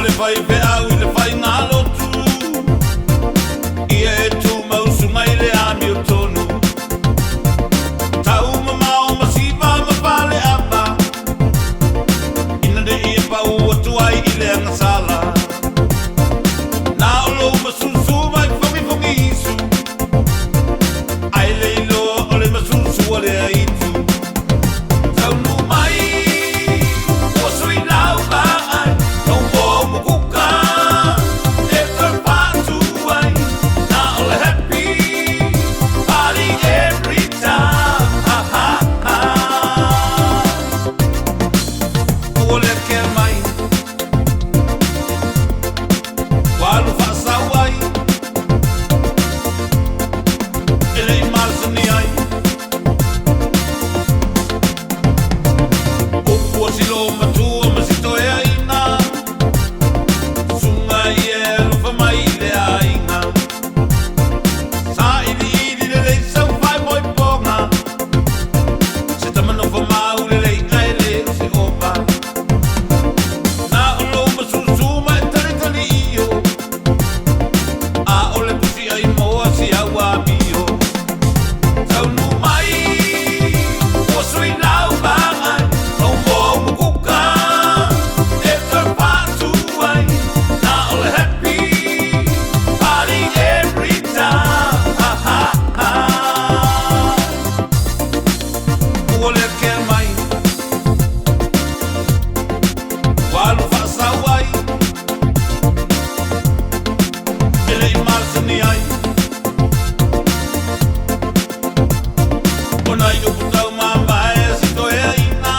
le fai pe au le fai ngalo tu ia e tu mausunga i le ami o tonu tau mama o masiva ma pale apa ina de ia pa ua tuai i le angasala na o lo masusu mai fongi fongi isu ai le ilo o le masusu o le aitu tau nu mai o sui lau ba ai no mo mukuka e tur patu ai na o le happy party every time ha ha ha o le ke mai walu fa sawai ele mal suni ai o silo matu ma sito e aina sunga ie lufa mai le aina sa ili le sau fai moi ponga se tamano fa mau le ngai le se opa na o lo ma susu mai tali tali io a o le pusi ai moa si awa mio sau nu mai o sui lau ba ai no mo mukuka e tur patu ai na o le happy party every time ha ha ha o le ke mai walu fa sawai ele mal suni ai ona yo putau mamba e sito e aina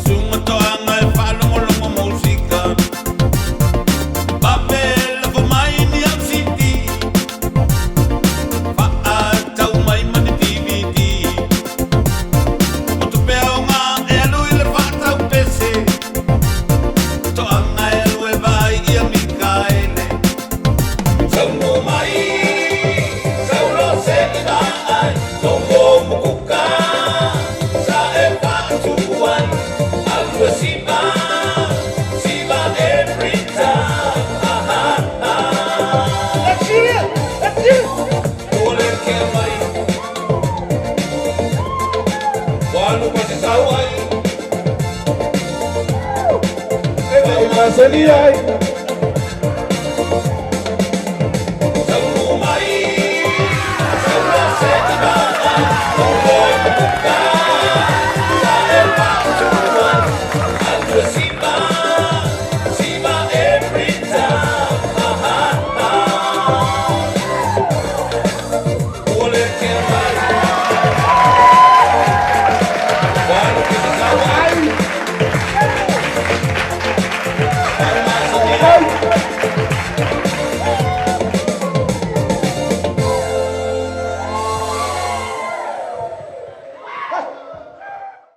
sunga toanga e whalongolongo musika Babel fo mai ni am city fa tau mai mani DVD o tu pea nga e alu i le fa tau pese toanga e alu e vai i a Mikaele sau no mai sau lo se ina ai no mo mukuka sa e fa tuan alu e siva every time ha ha ha that's it ole ke mai walu pa se sawai e vai masani ai sau no mai sau lo se ina ai no mo mukuka